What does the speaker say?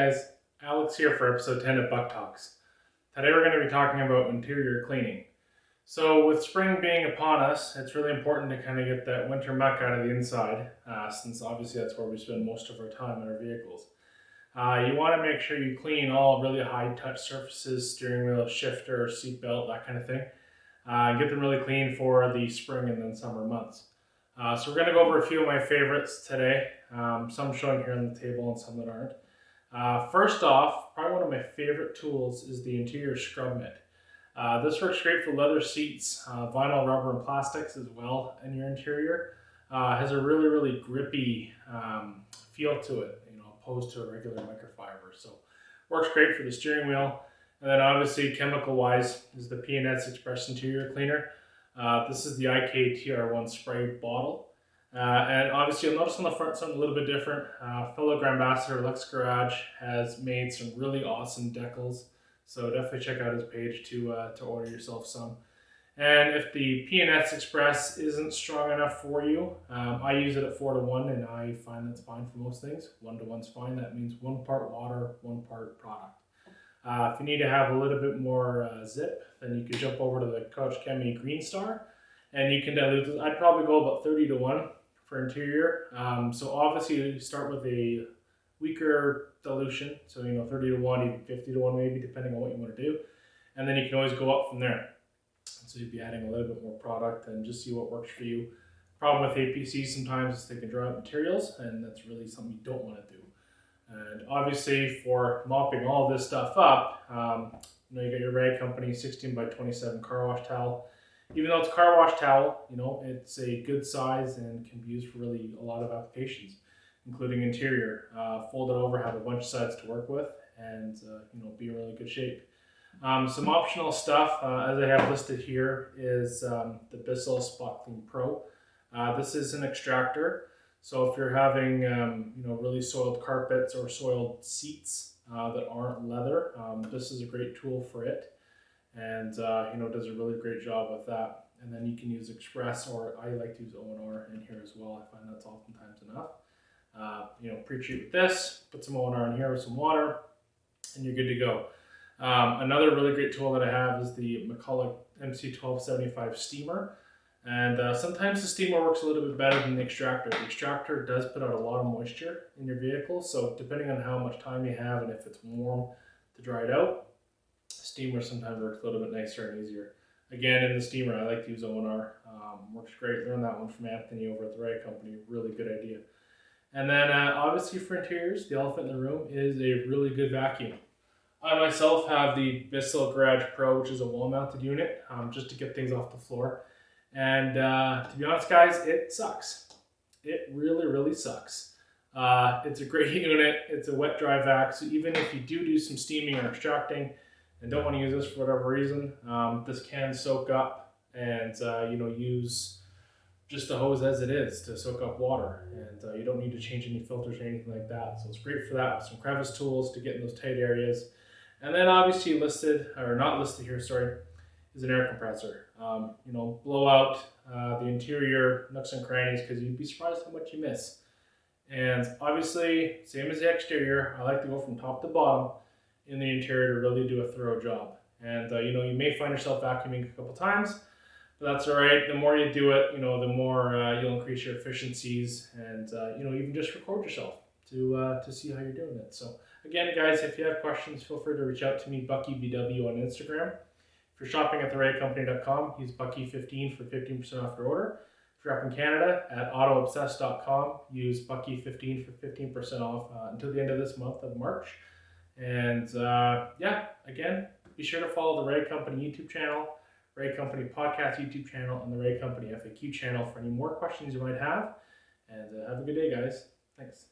Guys, Alex here for episode 10 of Bucktalks. Today we're going to be talking about interior cleaning. So with spring being upon us, it's really important to kind of get that winter muck out of the inside, since obviously that's where we spend most of our time in our vehicles. You want to make sure you clean all really high touch surfaces, steering wheel, shifter, seat belt, that kind of thing. And get them really clean for the spring and then summer months. So we're going to go over a few of my favorites today, some showing here on the table and some that aren't. First off, probably one of my favorite tools is the interior scrub mitt. This works great for leather seats, vinyl, rubber, and plastics as well in your interior. Has a really grippy feel to it, opposed to a regular microfiber. So works great for the steering wheel. And then obviously chemical-wise is the P&S Express Interior Cleaner. This is the IKTR1 spray bottle. And obviously you'll notice on the front something a little bit different. Fellow Ambassador Lex Garage has made some really awesome decals. So definitely check out his page to order yourself some. And if the P&S Express isn't strong enough for you, I use it at 4:1 and I find that's fine for most things. 1:1's fine. That means 1 part water, 1 part product. If you need to have a little bit more zip, then you can jump over to the Couch Chemi Green Star and you can dilute this. I'd probably go about 30:1 for interior. So obviously you start with a weaker dilution. So, 30:1, even 50:1 maybe, depending on what you want to do. And then you can always go up from there. So you'd be adding a little bit more product and just see what works for you. Problem with APCs sometimes is they can dry out materials, and that's really something you don't want to do. And obviously for mopping all this stuff up, you got your Rag Company 16x27 car wash towel. Even though it's a car wash towel, it's a good size and can be used for really a lot of applications, including interior. Fold it over, have a bunch of sides to work with, and be in really good shape. Some optional stuff, as I have listed here, is the Bissell Spot Clean Pro. This is an extractor. So if you're having, really soiled carpets or soiled seats that aren't leather, this is a great tool for it. And, does a really great job with that. And then you can use Express, or I like to use O&R in here as well. I find that's oftentimes enough. Pre-treat with this, put some O&R in here with some water, and you're good to go. Another really great tool that I have is the Mcculloch MC1275 steamer. And sometimes the steamer works a little bit better than the extractor. The extractor does put out a lot of moisture in your vehicle, so depending on how much time you have and if it's warm to dry it out, steamer sometimes works a little bit nicer and easier. Again, in the steamer, I like to use O&R. Works great. Learned that one from Anthony over at the Rag Company. Really good idea. And then obviously for interiors, the elephant in the room is a really good vacuum. I myself have the Bissell Garage Pro, which is a wall-mounted unit, just to get things off the floor. And to be honest, guys, it sucks. It really sucks. It's a great unit. It's a wet-dry vac, so even if you do some steaming or extracting and don't want to use this for whatever reason, this can soak up and use just the hose as it is to soak up water, and you don't need to change any filters or anything like that. So it's great for that with some crevice tools to get in those tight areas. And then obviously not listed here, is an air compressor. Blow out the interior nooks and crannies, because you'd be surprised how much you miss. And obviously, same as the exterior, I like to go from top to bottom in the interior to really do a thorough job. And you may find yourself vacuuming a couple times, but that's all right. The more you do it, the more you'll increase your efficiencies, and even just record yourself to see how you're doing it. So again, guys, if you have questions, feel free to reach out to me, BuckyBW on Instagram. If you're shopping at theragcompany.com, use Bucky15 for 15% off your order. If you're up in Canada, at autoobsessed.com, use Bucky15 for 15% off until the end of this month of March. And again, be sure to follow the Rag Company YouTube channel, Rag Company Podcast YouTube channel, and the Rag Company FAQ channel for any more questions you might have. And have a good day, guys. Thanks.